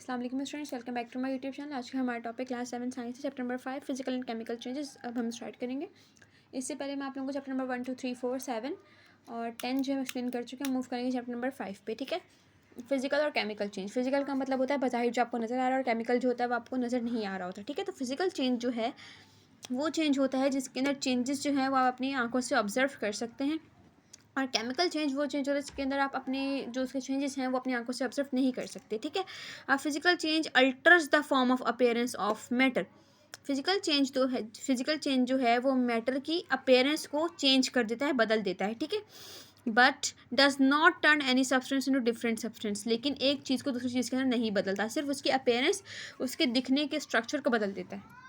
अस्सलाम वालेकुम students, welcome back to my YouTube channel. आज का हमारा टॉपिक क्लास 7 साइंस है, chapter number 5 physical and chemical changes. अब हम स्टार्ट करेंगे। इससे पहले मैं आप लोगों को चैप्टर नंबर 1, 2, 3, 4, 7 और 10 जो है एक्सप्लेन कर चुके हैं। मूव करेंगे चैप्टर नंबर 5 पे, ठीक है। फिजिकल और केमिकल चेंज। फिजिकल का मतलब होता है बाहर जो आपको नज़र आ रहा है, और केमिकल जो होता है वो आपको नज़र नहीं आ रहा होता, ठीक है। तो फिजिकल चेंज जो है वो चेंज होता है जिसके अंदर चेंजेस जो है वो आप अपनी आंखों से ऑब्जर्व कर सकते हैं। और केमिकल चेंज वो चेंज होता है जिसके अंदर आप अपने जो उसके चेंजेस हैं वो अपनी आंखों से ऑब्जर्व नहीं कर सकते, ठीक है। Physical change altars the form of appearance of matter. Physical change जो है वो मैटर की अपीयरेंस को चेंज कर देता है, बदल देता है, ठीक है। But does not turn any substance into different substance. लेकिन एक चीज़ को दूसरी चीज़ के अंदर नहीं बदलता, सिर्फ उसकी अपीयरेंस, उसके दिखने के स्ट्रक्चर को बदल देता है।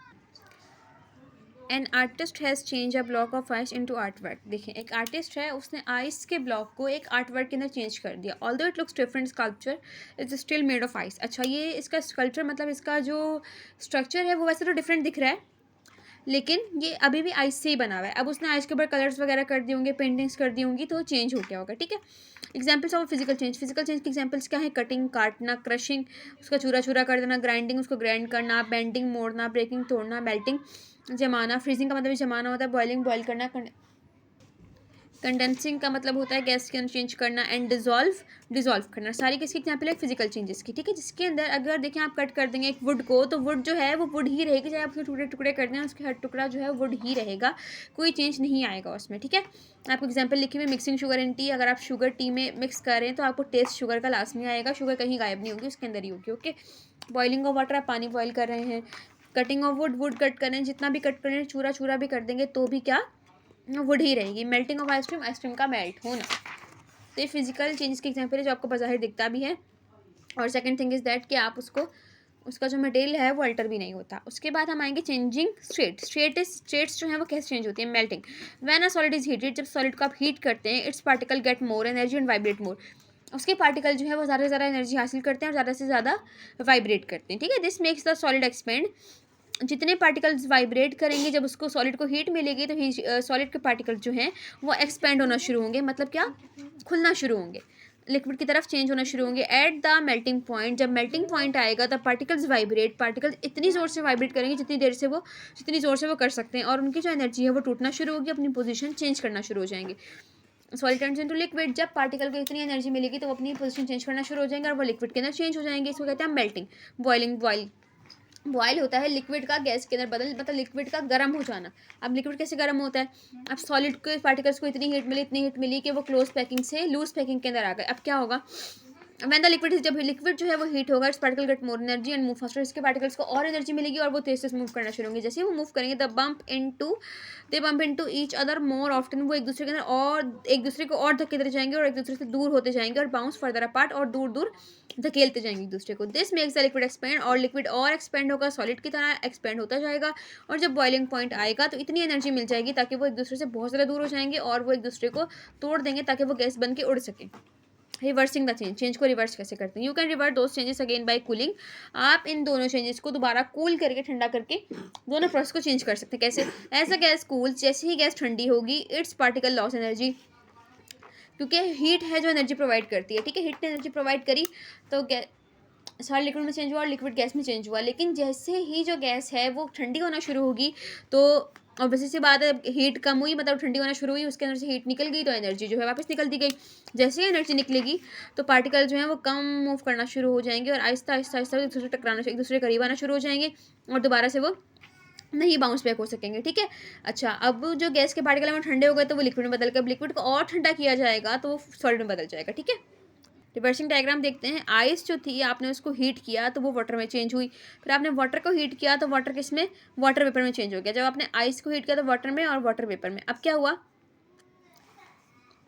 An artist has change a block of ice into art work. देखिए, एक आर्टिस्ट है, उसने आइस के ब्लॉक को एक आर्ट वर्क के अंदर चेंज कर दिया। Although it looks different, sculpture is still made of ice. अच्छा, ये इसका स्कल्पचर मतलब इसका जो स्ट्रक्चर है वो वैसे तो डिफरेंट दिख रहा है, लेकिन ये अभी भी आइस से ही बना हुआ है। अब उसने आइस के ऊपर कलर्स वगैरह कर दिए होंगे, पेंटिंग्स कर दी होंगी, तो चेंज हो गया होगा, ठीक है। Examples of physical change. Physical change के एग्जाम्पल्स क्या है? कटिंग, काटना, क्रशिंग, उसका चूरा चूरा कर देना, ग्राइंडिंग, उसको ग्राइंड करना, बेंडिंग, मोड़ना, ब्रेकिंग, तोड़ना, मेल्टिंग, जमाना। फ्रीजिंग का मतलब जमाना होता है, बॉइलिंग, बॉयल करना। कंडेंसिंग का मतलब होता है गैस के अंदर चेंज करना। एंड डिजॉल्व करना। सारी किसकी एग्जाम्पल है? फिजिकल चेंजेस की, ठीक है। जिसके अंदर अगर देखें आप कट कर देंगे एक वुड को, तो वुड जो है वो वुड ही रहेगी, चाहे आप उसके टुकड़े टुकड़े कर दें, उसके हर टुकड़ा जो है वुड ही रहेगा, कोई चेंज नहीं आएगा उसमें, ठीक है। आपको एग्जाम्पल लिखी हुई, मिक्सिंग शुगर इन टी। अगर आप शुगर टी में मिक्स कर रहे हैं तो आपको टेस्ट शुगर का लास्ट में आएगा, शुगर कहीं गायब नहीं होगी, उसके अंदर ही होगी, ओके। बॉइलिंग ऑफ वाटर, आप पानी बॉयल कर रहे हैं। कटिंग ऑफ वुड कट कर रहे हैं, जितना भी कट कर रहे हैं, चूरा चूरा भी कर देंगे तो भी क्या वुड ही रहेगी। मेल्टिंग ऑफ आइसक्रीम का मेल्ट होना। तो ये फिजिकल चेंजेस के एग्जाम्पल है जो आपको बाहर दिखता भी है। और सेकंड थिंग इज दैट कि आप उसका जो मटेरियल है वो अल्टर भी नहीं होता। उसके बाद हम आएंगे चेंजिंग स्टेट्स जो है वो कैसे चेंज होती है? Melting. When a solid is heated, जब सॉलिड को आप हीट करते हैं, it's particle get more energy and vibrate more. उसके पार्टिकल जो है वो ज़्यादा से ज़्यादा एनर्जी हासिल करते हैं और ज़्यादा से ज़्यादा वाइब्रेट करते हैं, ठीक है। This makes the solid expand. जितने पार्टिकल्स वाइब्रेट करेंगे, जब उसको सॉलिड को हीट मिलेगी, तो सॉलिड के पार्टिकल्स जो हैं वो एक्सपेंड होना शुरू होंगे, मतलब क्या, खुलना शुरू होंगे, लिक्विड की तरफ चेंज होना शुरू होंगे। एट द मेल्टिंग पॉइंट, जब मेल्टिंग पॉइंट आएगा तब पार्टिकल्स वाइब्रेट। पार्टिकल्स इतनी ज़ोर से वाइब्रेट करेंगे जितनी ज़ोर से वो कर सकते हैं, और उनकी जो एनर्जी है वो टूटना शुरू होगी, अपनी पोजीशन चेंज करना शुरू हो जाएंगे। Solid turns into liquid. जब पार्टिकल को इतनी एनर्जी मिलेगी तो वो अपनी पोजीशन चेंज करना शुरू हो जाएंगे और वो लिक्विड के अंदर चेंज हो जाएंगे। इसको कहते हैं मेल्टिंग। बॉयल होता है लिक्विड का गैस के अंदर बदल, मतलब लिक्विड का गर्म हो जाना। अब लिक्विड कैसे गर्म होता है? अब सॉलिड के पार्टिकल्स को इतनी हीट मिली कि वो क्लोज पैकिंग से लूज पैकिंग के अंदर आ गए। अब क्या होगा? वैन द लिक्विड, जब लिक्विड जो है वो हीट होगा, it's particle get more energy and move faster. इसके पार्टिकल्स को और एनर्जी मिलेगी और वो तेज से मूव करना शुरू होंगे। जैसे ही वो मूव करेंगे, they bump into each other more often. वो एक दूसरे के अंदर और एक दूसरे को और धक्के देते जाएंगे और एक दूसरे से दूर होते जाएंगे और बाउंस फर्दर अपार्ट, और दूर दूर धकेलते जाएंगे एक दूसरे को। This makes the liquid expand. और लिक्विड और एक्सपेंड होगा, सॉलिड की तरह एक्सपेंड होता जाएगा। और जब बॉइलिंग पॉइंट आएगा तो इतनी एनर्जी मिल जाएगी ताकि वो एक दूसरे से बहुत ज़्यादा दूर हो जाएंगे और वो एक दूसरे को तोड़ देंगे ताकि वो गैस बन के उड़ सके। रिवर्सिंग द चेंज को रिवर्स कैसे करते हैं? You can reverse those changes again by cooling. आप इन दोनों चेंजेस को दोबारा कूल करके, ठंडा करके दोनों प्रोसेस को चेंज कर सकते हैं। कैसे? एज अ गैस कूल, जैसे ही गैस ठंडी होगी, इट्स पार्टिकल लॉस एनर्जी, क्योंकि हीट है जो एनर्जी प्रोवाइड करती है, ठीक है। हीट ने एनर्जी प्रोवाइड करी तो सॉलिड लिक्विड में चेंज हुआ और लिक्विड गैस में चेंज हुआ। लेकिन जैसे ही जो गैस है वो ठंडी होना शुरू होगी, तो ऑब्वियसली सी बात है, हीट कम हुई मतलब ठंडी होना शुरू हुई, उसके अंदर से हीट निकल गई तो एनर्जी जो है वापस निकल दी गई। जैसे ही एनर्जी निकलेगी तो पार्टिकल जो है वो कम मूव करना शुरू हो जाएंगे और आहिस्ता आहिस्ता आहिस्ता एक दूसरे टकराना, एक दूसरे करीब आना शुरू हो जाएंगे और दोबारा से वो नहीं बाउंस बैक हो सकेंगे, ठीक है। अच्छा, अब जो गैस के पार्टिकल में ठंडे हो गए तो वो लिक्विड में बदल कर, लिक्विड को और ठंडा किया जाएगा तो वो सॉलिड में बदल जाएगा, ठीक है। रिवर्सिंग डायग्राम देखते हैं। आइस जो थी, आपने उसको हीट किया तो वो वाटर में चेंज हुई। फिर आपने वाटर को हीट किया तो वाटर किस में? वाटर वेपर में चेंज हो गया। जब आपने आइस को हीट किया तो वाटर में और वाटर वेपर में। अब क्या हुआ?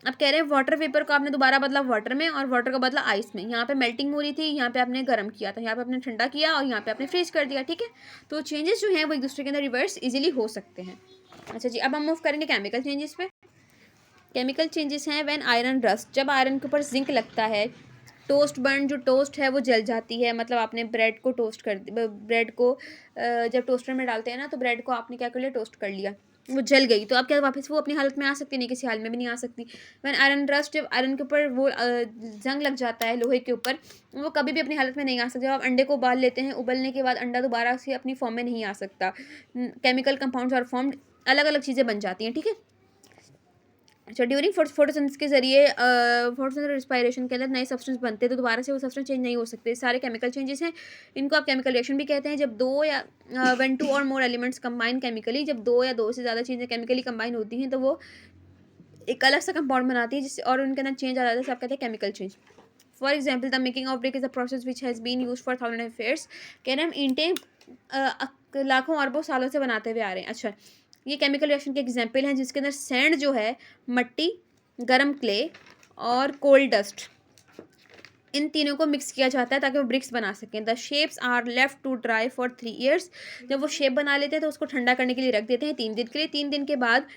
अब कह रहे हैं वाटर वेपर को आपने दोबारा बदला वाटर में और वाटर को बदला आइस में। यहाँ पे मेल्टिंग हो रही थी, यहाँ पे आपने गर्म किया था, यहाँ पे आपने ठंडा किया और यहाँ पे आपने फ्रीज कर दिया, ठीक है। तो चेंजेस जो हैं वो एक दूसरे के अंदर रिवर्स इजीली हो सकते हैं। अच्छा जी, अब हम मूव करेंगे केमिकल चेंजेस पे। केमिकल चेंजेस हैं व्हेन आयरन रस्ट, जब आयरन के ऊपर जिंक लगता है। टोस्ट बर्न, जो टोस्ट है वो जल जाती है, मतलब आपने ब्रेड को टोस्ट कर, ब्रेड को जब टोस्टर में डालते हैं ना तो ब्रेड को आपने क्या कर लिया? टोस्ट कर लिया। वो जल गई तो अब क्या वापस वो अपनी हालत में आ सकती नहीं, किसी हाल में भी नहीं आ सकती। व्हेन आयरन रस्ट, जब आयरन के ऊपर वो जंग लग जाता है लोहे के ऊपर, वो कभी भी अपनी हालत में नहीं आ सकता। जब आप अंडे को उबाल लेते हैं, उबलने के बाद अंडा दोबारा से अपनी फॉर्म में नहीं आ सकता, केमिकल कंपाउंड्स और फॉर्म अलग अलग चीज़ें बन जाती हैं, ठीक है। अच्छा, ड्यूरिंग फोटोसिंथेसिस के जरिए फोटोसिंथेसिस रिस्पायरेशन के अंदर नए सब्सटेंस बनते हैं, तो दोबारा से वो सब्सटेंस चेंज नहीं हो सकते। सारे केमिकल चेंजेस हैं, इनको आप केमिकल रिएक्शन भी कहते हैं। जब दो या वन टू और मोर एलिमेंट्स कंबाइन केमिकली, जब दो या दो से ज़्यादा चीज़ें केमिकली कंबाइन होती हैं तो वो एक अलग सा कंपाउंड बनाती है, जिससे और उनके अंदर चेंज आ जाता है, आप कहते हैं chemical change. For example, the making of brick is a process which has been use for thousand of years. कह रहे हैं हम ईंटें लाखों अरबों सालों से बनाते हुए आ रहे हैं। अच्छा, ये केमिकल रिएक्शन के एग्जाम्पल हैं, जिसके अंदर सैंड जो है, मट्टी, गरम क्ले और कोल्ड डस्ट, इन तीनों को मिक्स किया जाता है ताकि वो ब्रिक्स बना सकें। The shapes are left to dry for 3 years. जब वो शेप बना लेते हैं तो उसको ठंडा करने के लिए रख देते हैं 3 दिन के लिए। 3 दिन के बाद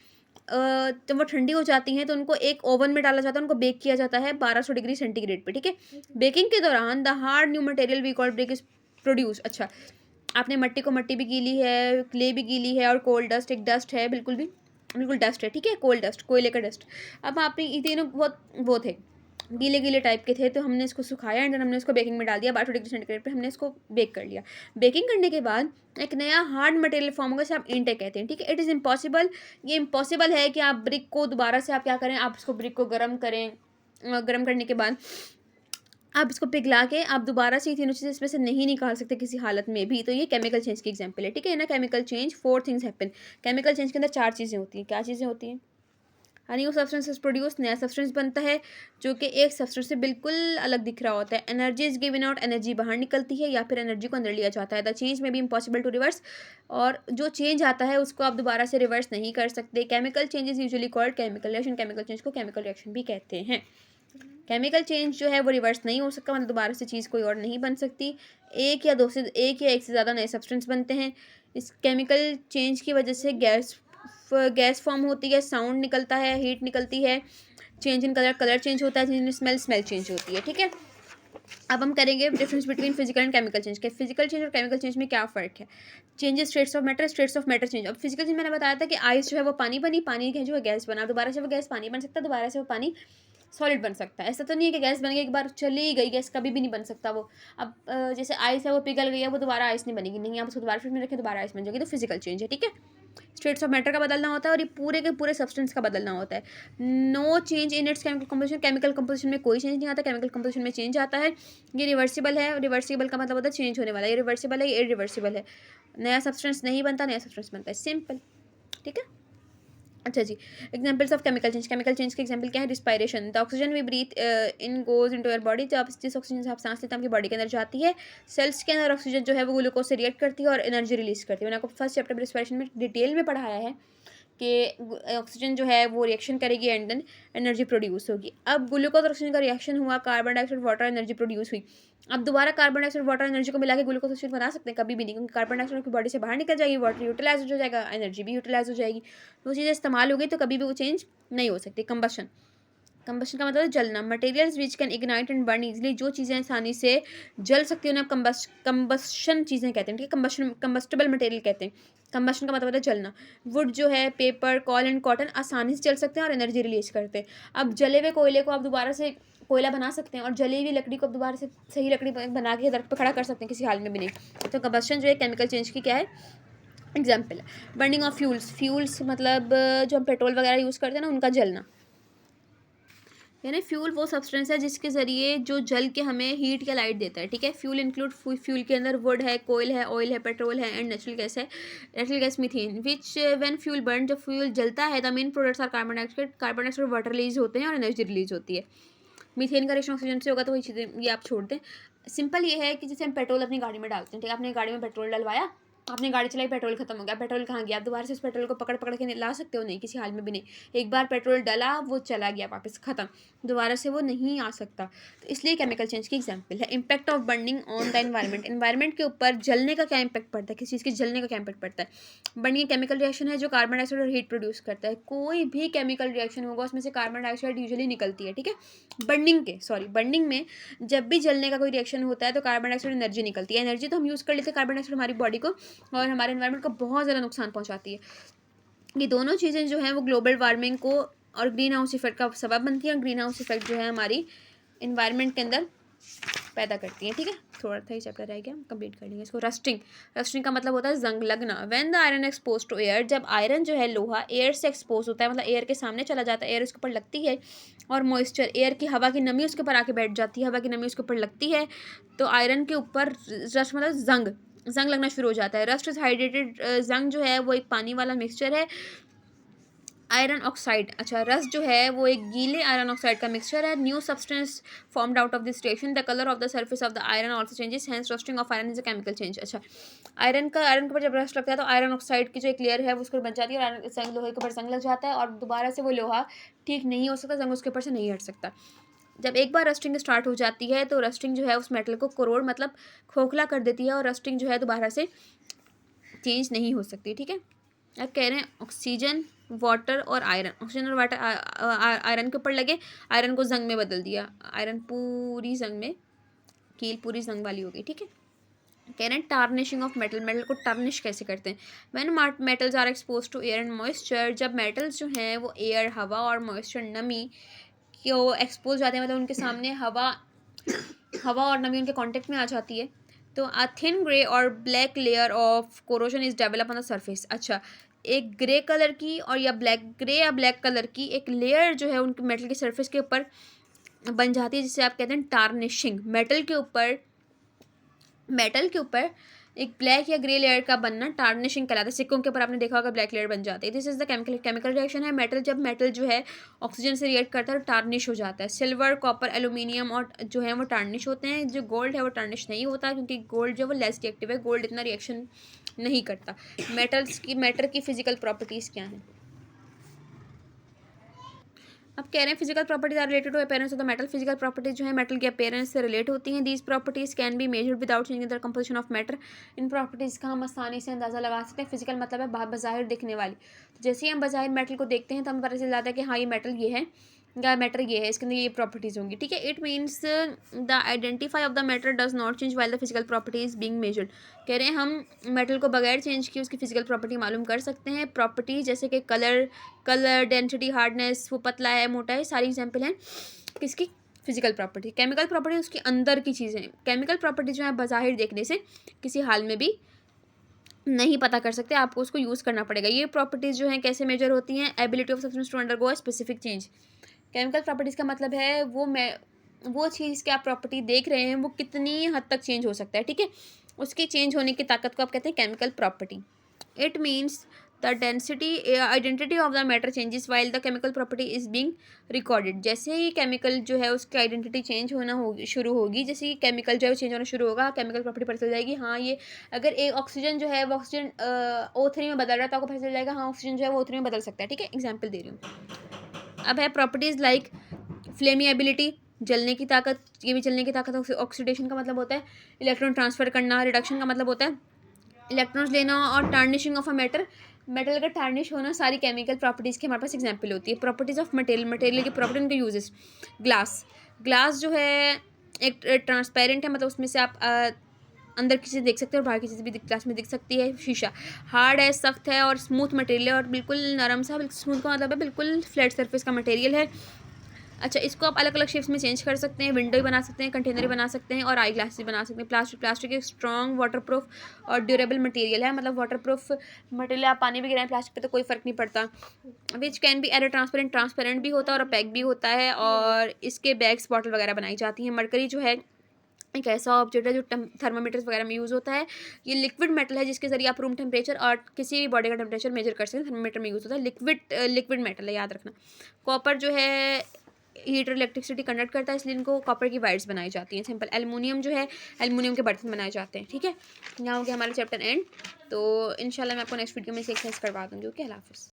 जब वो ठंडी हो जाती हैं तो उनको एक ओवन में डाला जाता है, उनको बेक किया जाता है 1200 डिग्री सेंटीग्रेड पे, ठीक है। बेकिंग के दौरान the hard new material we call brick is produce. अच्छा, आपने मट्टी भी गीली है, क्ले भी गीली है और कोल्ड डस्ट एक डस्ट है, बिल्कुल डस्ट है, ठीक है, कोल्ड डस्ट, कोयले का डस्ट। अब आपने ये तीनों बहुत वो थे, गीले गीले टाइप के थे, तो हमने इसको सुखाया एंड देन हमने इसको बेकिंग में डाल दिया 1200 डिग्री सेंटीग्रेड पे, हमने इसको बेक कर लिया। बेकिंग करने के बाद एक नया हार्ड मटेरियल फॉर्म होगा, जिसे आप ईंटें कहते हैं, ठीक है। इट इज़ इम्पॉसिबल, ये इम्पॉसिबल है कि आप ब्रिक को दोबारा से आप क्या करें, आप इसको ब्रिक को गर्म करें, गर्म करने के बाद आप इसको पिघला के आप दोबारा से ये तीनों चीज़ें इसमें से नहीं निकाल सकते किसी हालत में भी। तो ये केमिकल चेंज की एग्जांपल है, ठीक है ना। Chemical change 4 things happen. Chemical change के अंदर 4 चीज़ें होती हैं। क्या चीज़ें होती हैं? A new substance is produce, नया सब्सटेंस बनता है जो कि एक सब्सटेंस से बिल्कुल अलग दिख रहा होता है। Energy is given out, energy बाहर निकलती है या फिर एनर्जी को अंदर लिया जाता है। द चेंज में भी इम्पॉसिबल टू रिवर्स, और जो चेंज आता है उसको आप दोबारा से रिवर्स नहीं कर सकते। Chemical change is usually called chemical reaction, chemical change को केमिकल रिएक्शन भी कहते हैं। केमिकल चेंज जो है वो रिवर्स नहीं हो सकता, मतलब दोबारा से चीज़ कोई और नहीं बन सकती। एक या एक से ज़्यादा नए सब्सटेंस बनते हैं। इस केमिकल चेंज की वजह से गैस फॉर्म होती है, साउंड निकलता है, हीट निकलती है, चेंज इन कलर चेंज होता है, चेंज इन स्मेल चेंज होती है, ठीक है। अब हम करेंगे difference between physical and chemical change के। फिजिकल चेंज और केमिकल चेंज में क्या फ़र्क है? Changes states of matter change. अब फिजिकल चेंज मैंने बताया था कि आइस जो है वो पानी बनी, पानी जो है गैस बना, दोबारा से वो गैस पानी बन सकता है, दोबारा से वो पानी सॉलिड बन सकता है। ऐसा तो नहीं है कि गैस बन गई एक बार चली गई, गैस कभी भी नहीं बन सकता वो। अब जैसे आइस है वो पिघल गई है, वो दोबारा आइस नहीं बनेगी, नहीं, आप उसको दोबारा फ्रिज में रखें दोबारा आइस बन जाएगी, तो फिजिकल चेंज है, ठीक है। स्टेट्स ऑफ मैटर का बदलना होता है और ये पूरे के पूरे सब्सटेंस का बदलना होता है। No change in its chemical composition, chemical composition में कोई चेंज नहीं आता, केमिकल कंपोजिशन में चेंज आता है। ये रिवर्सिबल है, रिवर्सिबल का मतलब होता है चेंज होने वाला, ये रिवर्सिबल है, ये इरिवर्सिबल है। नया सब्सटेंस नहीं बनता, नया सब्सटेंस बनता है, सिंपल, ठीक है। अच्छा जी, examples of chemical change. Chemical change के एग्जांपल क्या है? Respiration, the oxygen we breathe in goes into your body, जब जिस ऑक्सीजन से आप सांस लेते हैं आपकी बॉडी के अंदर जाती है, सेल्स के अंदर ऑक्सीजन जो है वो ग्लूकोज से रिएक्ट करती है और एनर्जी रिलीज करती है। मैंने आपको फर्स्ट चैप्टर में रिस्पायरेशन में डिटेल में पढ़ाया है कि ऑक्सीजन जो है वो रिएक्शन करेगी एंड देन एनर्जी प्रोड्यूस होगी। अब ग्लूकोज और ऑक्सीजन का रिएक्शन हुआ, carbon dioxide water energy produce हुई। अब दोबारा कार्बन डाइऑक्साइड वाटर एनर्जी को मिला के ग्लूकोज ऑक्सीजन बना सकते हैं? कभी भी नहीं, क्योंकि कार्बन डाइऑक्साइड की बॉडी से बाहर निकल जाएगी, वाटर यूटिलाइज हो जाएगा, एनर्जी भी यूटिलाइज हो जाएगी, वो चीज़ें इस्तेमाल हो गई, तो कभी भी वो चेंज नहीं हो सकती। कंबशन, कंबशन का मतलब है जलना। Materials which can ignite and burn easily, जो चीज़ें आसानी से जल सकती हैं उन्हें आप कंबशन चीज़ें कहते हैं, ठीक है। कंबस्टेबल मटेरियल कहते हैं। कंबशन का मतलब है जलना। वुड जो है, पेपर, कॉल एंड कॉटन आसानी से जल सकते हैं और एनर्जी रिलीज करते हैं। अब जले हुए कोयले को आप दोबारा से कोयला बना सकते हैं और जली हुई लकड़ी को आप दोबारा से सही लकड़ी बना के दरख्त पर खड़ा कर सकते हैं, किसी हाल में भी नहीं। तो कंबशन जो है केमिकल चेंज की क्या है? एग्जाम्पल है। बर्निंग ऑफ फ्यूल्स मतलब जो हम पेट्रोल वगैरह यूज़ करते हैं ना, उनका जलना। यानी फ्यूल वो सब्सटेंस है जिसके ज़रिए जो जल के हमें हीट या लाइट देता है, ठीक है। फ्यूल इंक्लूड, फ्यूल के अंदर वुड है, कोयल है, ऑयल है, पेट्रोल है एंड नेचुरल गैस है, natural gas methane. Which when fuel burn, जब फ्यूल जलता है, the main products are carbon dioxide water release होते हैं और एनर्जी रिलीज होती है। मीथेन का रिएक्शन ऑक्सीजन से होगा, तो वही चीज़ें ये आप छोड़ दें। सिंपल ये है कि जैसे हम पेट्रोल अपनी गाड़ी में डालते हैं, ठीक है। आपने गाड़ी में पेट्रोल डलवाया, आपने गाड़ी चलाई, पेट्रोल खत्म हो गया, पेट्रोल कहाँ गया? आप दोबारा से उस पेट्रोल को पकड़ पकड़ के ला सकते हो? नहीं, किसी हाल में भी नहीं। एक बार पेट्रोल डला, वो चला गया, वापस खत्म, दोबारा से वो नहीं आ सकता। तो इसलिए केमिकल चेंज की एग्जांपल है। Impact of burning on the environment, environment के ऊपर जलने का क्या इम्पैक्ट पड़ता है, किसी चीज़ के जलने का क्या इम्पैक्ट पड़ता है? बर्निंग केमिकल रिएक्शन है जो कार्बन डाइऑक्साइड और हीट प्रोड्यूस करता है। कोई भी केमिकल रिएक्शन होगा उसमें से कार्बन डाइऑक्साइड यूजुअली निकलती है, ठीक है। बर्निंग में जब भी जलने का कोई रिएक्शन होता है तो कार्बन डाइऑक्साइड एनर्जी निकलती है। एनर्जी तो हम यूज़ कर लेते हैं, कार्बन डाइऑक्साइड हमारी बॉडी को और हमारे एनवायरनमेंट को बहुत ज़्यादा नुकसान पहुंचाती है। ये दोनों चीज़ें जो हैं वो ग्लोबल वार्मिंग को और ग्रीन हाउस इफेक्ट का सबब बनती हैं, और ग्रीन हाउस इफेक्ट जो है हमारी इन्वायरमेंट के अंदर पैदा करती हैं। ठीक है, थोड़ा था ही चैप्टर रह गया, कंप्लीट कर लेंगे इसको। रस्टिंग, रस्टिंग का मतलब होता है जंग लगना। When the iron expose to air, जब आयरन जो है लोहा एयर से एक्सपोज होता है, मतलब एयर के सामने चला जाता है, एयर उसके ऊपर लगती है, और मॉइस्चर एयर की हवा की नमी उसके ऊपर आके बैठ जाती है, हवा की नमी उसके ऊपर लगती है, तो आयरन के ऊपर रस्ट मतलब जंग लगना शुरू हो जाता है। रस्ट इज हाइड्रेटेड, जंग जो है वो एक पानी वाला मिक्सचर है। आयरन ऑक्साइड, अच्छा रस्ट जो है वो एक गीले आयरन ऑक्साइड का मिक्सचर है। New substance formed out of this reaction, the colour of the surface of the iron also changes, hence roasting of iron is a chemical change. अच्छा, iron के ऊपर जब रस्ट लगता है तो आयरन ऑक्साइड की जो एक लेयर है वो उसके ऊपर बन जाती है, और आयरन जंग लोहे के ऊपर जंग लग जाता है, और दोबारा से वो लोहा ठीक नहीं हो सकता, जंग उसके ऊपर से नहीं हट सकता। जब एक बार रस्टिंग स्टार्ट हो जाती है तो रस्टिंग जो है उस मेटल को करोड़ मतलब खोखला कर देती है, और रस्टिंग जो है दोबारा से चेंज नहीं हो सकती। ठीक है, अब कह रहे हैं ऑक्सीजन, वाटर और आयरन, ऑक्सीजन और वाटर आयरन के ऊपर लगे, आयरन को जंग में बदल दिया, आयरन पूरी जंग में, कील पूरी जंग वाली हो गई। ठीक है, कह रहे हैं टार्निशिंग ऑफ मेटल, मेटल को टार्निश कैसे करते हैं। When metals are expose to air and moisture, जब मेटल्स जो हैं वो एयर हवा और मॉइस्चर नमी को एक्सपोज जाते हैं, मतलब उनके सामने हवा और नमी उनके कांटेक्ट में आ जाती है, तो अ थिन ग्रे और black layer of corrosion is develop on the surface. अच्छा, एक ग्रे कलर की और या ग्रे या ब्लैक कलर की एक लेयर जो है उनके मेटल के सरफेस के ऊपर बन जाती है, जिसे आप कहते हैं टार्निशिंग। मेटल के ऊपर एक ब्लैक या ग्रे लेयर का बनना टार्निशिंग कहलाता है। सिक्कों के ऊपर आपने देखा होगा ब्लैक लेयर बन जाती है। This is the chemical reaction है। जब मेटल जो है ऑक्सीजन से रिएक्ट करता है तो टार्निश हो जाता है। सिल्वर, कॉपर, एल्यूमिनियम और जो है वो टार्निश होते हैं। जो गोल्ड है वो टार्निश नहीं होता, क्योंकि गोल्ड जो है वो लेस रिएक्टिव है, गोल्ड इतना रिएक्शन नहीं करता। मैटर की फिजिकल प्रॉपर्टीज़ क्या हैं। अब कह रहे हैं physical properties are related to appearance of the metal. Physical properties जो है मेटल के अपीयरेंस से रिलेट होती हैं। These properties can be measured without changing the composition of matter. इन प्रॉपर्टीज़ का हम आसानी से अंदाज़ा लगा सकते हैं। फिजिकल मतलब है बाहर दिखने वाली। तो जैसे ही हम बाहर मेटल को देखते हैं तो हमें पता चल जाता है कि हाँ ये मेटल ये है, या मैटर ये है, इसके अंदर ये प्रॉपर्टीज़ होंगी। ठीक है, it means the identify of the matter does not change while the physical properties being measured. कह रहे हैं हम मेटल को बगैर चेंज किए उसकी फिजिकल प्रॉपर्टी मालूम कर सकते हैं। प्रॉपर्टीज जैसे कि कलर, डेंसिटी, हार्डनेस, वो पतला है, मोटा है, सारी एग्जाम्पल हैं किसकी, फिजिकल प्रॉपर्टी। केमिकल प्रॉपर्टी उसके अंदर की चीज़ें। केमिकल प्रॉपर्टी जो है बाहर देखने से किसी हाल में भी नहीं पता कर सकते, आपको उसको यूज़ करना पड़ेगा। ये प्रॉपर्टीज़ जो हैं कैसे मेजर होती हैं। Ability of substance to undergo a specific change. Chemical properties का मतलब है वो चीज़ की आप प्रॉपर्टी देख रहे हैं वो कितनी हद तक चेंज हो सकता है। ठीक है, उसकी चेंज होने की ताकत को आप कहते हैं chemical property. It means the density identity of the matter changes while the chemical property is being recorded. जैसे ही केमिकल जो है उसकी आइडेंटिटी चेंज होना शुरू होगी, जैसे ही केमिकल जो है चेंज होना शुरू होगा, केमिकल प्रॉपर्टी पता चल जाएगी। हाँ ये अगर एक ऑक्सीजन जो है वो ऑक्सीजन O3 में बदल रहा है तो आपको पता चल जाएगा हाँ ऑक्सीजन जो है वो O3 में बदल सकता है। ठीक है, एग्जाम्पल दे रही हूँ। अब है प्रॉपर्टीज़ लाइक फ्लेमिएबिलिटी, जलने की ताकत। ये भी जलने की ताकत। ऑक्सीडेशन का मतलब होता है इलेक्ट्रॉन ट्रांसफ़र करना। रिडक्शन का मतलब होता है इलेक्ट्रॉन्स लेना। और टार्निशिंग ऑफ अ मेटल का टार्निश होना, सारी केमिकल प्रॉपर्टीज़ की हमारे पास एग्जाम्पल होती है। प्रॉपर्टीज़ ऑफ मटेरियल की प्रॉपर्टी, उनके यूजेस। ग्लास जो है एक ट्रांसपेरेंट है, मतलब उसमें से आप अंदर की चीज़ देख सकते हैं और बाहर की चीज़ भी ग्लास में दिख सकती है। शीशा हार्ड है, सख्त है और स्मूथ मटेरियल है, और बिल्कुल नरम सा, बिल्कुल स्मूथ का मतलब है बिल्कुल फ्लैट सरफेस का मटेरियल है। अच्छा, इसको आप अलग अलग शेप्स में चेंज कर सकते हैं। विंडो ही बना सकते हैं, कंटेनर ही बना सकते हैं, और आई ग्लासेस बना सकते हैं। प्लास्टिक एक स्ट्रॉन्ग वाटरप्रूफ और ड्यूरेबल मटेरियल है, मतलब वाटरप्रूफ मटेरियल। आप पानी भी गिराएं प्लास्टिक पे तो कोई फ़र्क नहीं पड़ता। Which can be air transparent भी होता है और पैक भी होता है, और इसके बैग्स बॉटल वगैरह बनाई जाती हैं। मरकरी जो है एक ऐसा ऑब्जेक्ट है जो थर्मामीटर्स वगैरह में यूज़ होता है। ये लिक्विड मेटल है जिसके जरिए आप रूम टेम्परेचर और किसी भी बॉडी का टेम्परेचर मेजर कर सकते हैं। थर्मामीटर में यूज़ होता है। लिक्विड मेटल है, याद रखना। कॉपर जो है हीट और इलेक्ट्रिसिटी कंडक्ट करता है, इसलिए इनको कॉपर की वायर्स बनाई जाती हैं। सिंपल एल्युमिनियम जो है एल्युमिनियम के बर्तन बनाए जाते हैं। ठीक है, यहाँ हो गया हमारा चैप्टर एंड। तो इंशाल्लाह मैं आपको नेक्स्ट वीडियो में से एक्सरसाइज करवा दूँगी। ओके, अल्लाह हाफ़िज़।